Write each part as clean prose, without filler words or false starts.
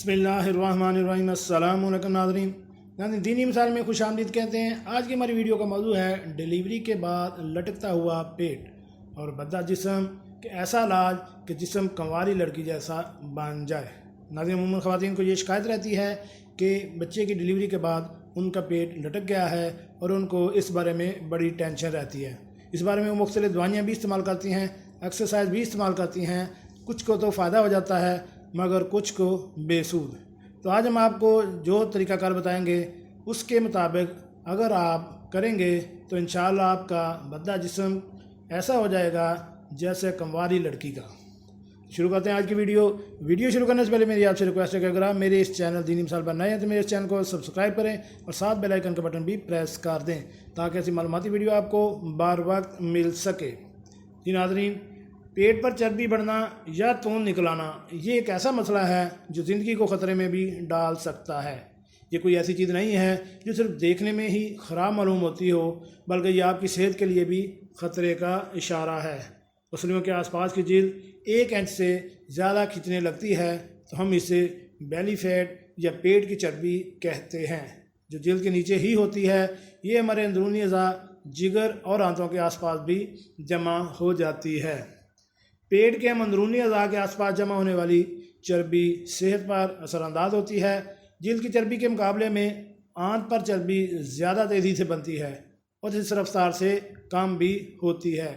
बिस्मिल्लाहिर्रहमानिर्रहीम। अस्सलाम वालेकुम नाज़रीन, दीनी मिसाल में खुश आमदीद कहते हैं। आज की हमारी वीडियो का मौजू है डिलीवरी के बाद लटकता हुआ पेट और भद्दा जिस्म के ऐसा इलाज कि जिस्म कंवारी लड़की जैसा बन जाए। नाज़रीन, अमूमन ख़वातीन को ये शिकायत रहती है कि बच्चे की डिलीवरी के बाद उनका पेट लटक गया है और उनको इस बारे में बड़ी टेंशन रहती है। इस बारे में वो मुख्तलिफ़ दवाइयाँ भी इस्तेमाल करती हैं, एक्सरसाइज भी इस्तेमाल करती हैं। कुछ को तो फ़ायदा हो जाता है मगर कुछ को बेसूद। तो आज हम आपको जो तरीक़ाकार बताएंगे उसके मुताबिक अगर आप करेंगे तो इंशाअल्लाह आपका भद्दा जिस्म ऐसा हो जाएगा जैसे कंवारी लड़की का। शुरू करते हैं आज की वीडियो शुरू करने से पहले मेरी आपसे रिक्वेस्ट है कि अगर आप मेरे इस चैनल दीनी मिसाल पर नए हैं तो मेरे इस चैनल को सब्सक्राइब करें और साथ बेल आइकन का बटन भी प्रेस कर दें ताकि ऐसी मालूमाती वीडियो आपको बार वक्त मिल सके। जी नाज़रीन, पेट पर चर्बी बढ़ना या तून निकल आना ये एक ऐसा मसला है जो ज़िंदगी को ख़तरे में भी डाल सकता है। ये कोई ऐसी चीज़ नहीं है जो सिर्फ देखने में ही ख़राब मालूम होती हो, बल्कि ये आपकी सेहत के लिए भी ख़तरे का इशारा है। पसलियों के आसपास की जिल्द 1 इंच से ज़्यादा खिंचने लगती है तो हम इसे बेली फैट या पेट की चर्बी कहते हैं, जो जिल्द के नीचे ही होती है। ये हमारे अंदरूनी अज़ा जिगर और आंतों के आसपास भी जमा हो जाती है। पेट के अंदरूनी अज़ा के आसपास जमा होने वाली चर्बी सेहत पर असरअंदाज होती है। जिल्द की चर्बी के मुकाबले में आंत पर चर्बी ज़्यादा तेज़ी से बनती है और इस रफ्तार से कम भी होती है।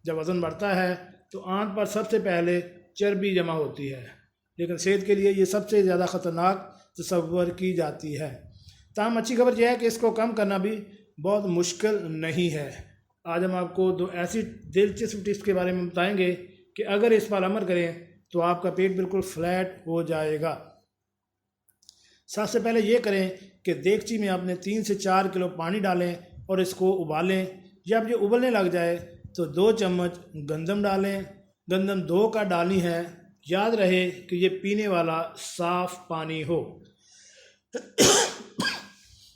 जब वज़न बढ़ता है तो आंत पर सबसे पहले चर्बी जमा होती है, लेकिन सेहत के लिए ये सबसे ज़्यादा ख़तरनाक तस्वर की जाती है। ताहम अच्छी खबर यह है कि इसको कम करना भी बहुत मुश्किल नहीं है। आज हम आपको 2 ऐसी दिलचस्प टिप्स के बारे में बताएंगे कि अगर इस पर अमल करें तो आपका पेट बिल्कुल फ्लैट हो जाएगा। सबसे पहले ये करें कि देगची में आपने 3 से 4 किलो पानी डालें और इसको उबालें। जब ये उबलने लग जाए तो 2 चम्मच गंदम डालें। गंदम 2 का डालनी है। याद रहे कि ये पीने वाला साफ़ पानी हो,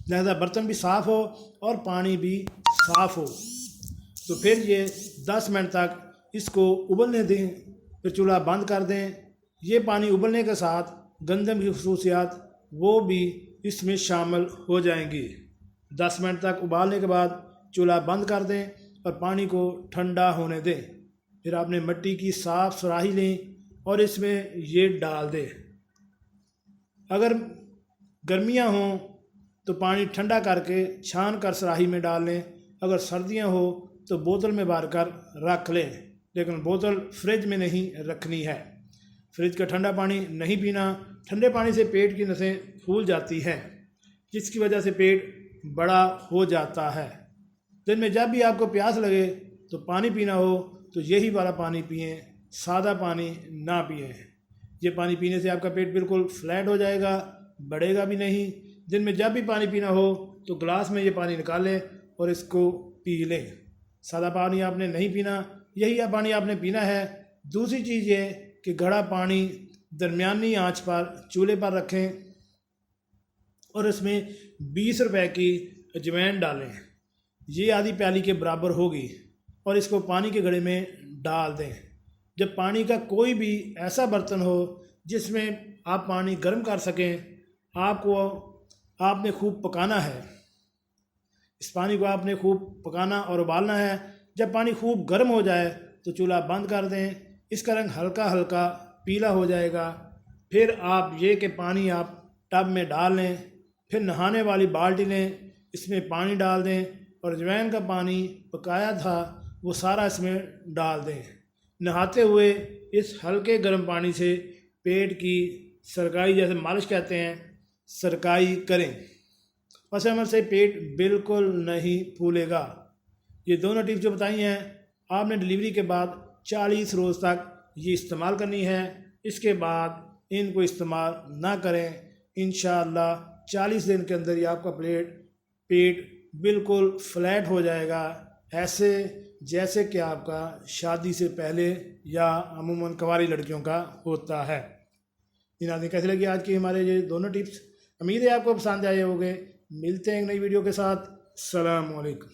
लिहाजा बर्तन भी साफ़ हो और पानी भी साफ़ हो। तो फिर ये 10 मिनट तक इसको उबलने दें, फिर चूल्हा बंद कर दें। ये पानी उबलने के साथ गंदम की खसूसियात वो भी इसमें शामिल हो जाएंगी। 10 मिनट तक उबालने के बाद चूल्हा बंद कर दें और पानी को ठंडा होने दें। फिर आपने मिट्टी की साफ़ सुराही लें और इसमें ये डाल दें। अगर गर्मियां हों तो पानी ठंडा करके छान कर सुराही में डाल लें। अगर सर्दियां हो तो बोतल में भर कर रख लें, लेकिन बोतल फ्रिज में नहीं रखनी है। फ्रिज का ठंडा पानी नहीं पीना। ठंडे पानी से पेट की नसें फूल जाती हैं, जिसकी वजह से पेट बड़ा हो जाता है। दिन में जब भी आपको प्यास लगे तो पानी पीना हो तो यही वाला पानी पिएं, सादा पानी ना पिएं। ये पानी पीने से आपका पेट बिल्कुल फ्लैट हो जाएगा, बढ़ेगा भी नहीं। दिन में जब भी पानी पीना हो तो गिलास में ये पानी निकालें और इसको पी लें। सादा पानी आपने नहीं पीना, यही पानी आपने पीना है। दूसरी चीज़ ये कि गढ़ा पानी दरमियानी आंच पर चूल्हे पर रखें और इसमें 20 रुपए की अजवाइन डालें। ये आधी प्याली के बराबर होगी और इसको पानी के घड़े में डाल दें। जब पानी का कोई भी ऐसा बर्तन हो जिसमें आप पानी गर्म कर सकें, आपने खूब पकाना है। इस पानी को आपने खूब पकाना और उबालना है। जब पानी खूब गर्म हो जाए तो चूल्हा बंद कर दें। इसका रंग हल्का हल्का पीला हो जाएगा। फिर आप ये कि पानी आप टब में डाल लें। फिर नहाने वाली बाल्टी लें, इसमें पानी डाल दें और अजवाइन का पानी पकाया था वो सारा इसमें डाल दें। नहाते हुए इस हल्के गर्म पानी से पेट की सरकाई, जैसे मालिश कहते हैं, सरकाई करें। पस अमल से पेट बिल्कुल नहीं फूलेगा। ये दोनों टिप्स जो बताई हैं आपने डिलीवरी के बाद 40 रोज़ तक ये इस्तेमाल करनी है। इसके बाद इनको इस्तेमाल ना करें। इंशाअल्लाह 40 दिन के अंदर ही आपका पेट बिल्कुल फ्लैट हो जाएगा, ऐसे जैसे कि आपका शादी से पहले या अमूमन कंवारी लड़कियों का होता है। इन आदमी कैसे लगी आज की हमारे ये दोनों टिप्स? उम्मीद है आपको पसंद आए होंगे। मिलते हैं एक नई वीडियो के साथ। अस्सलाम वालेकुम।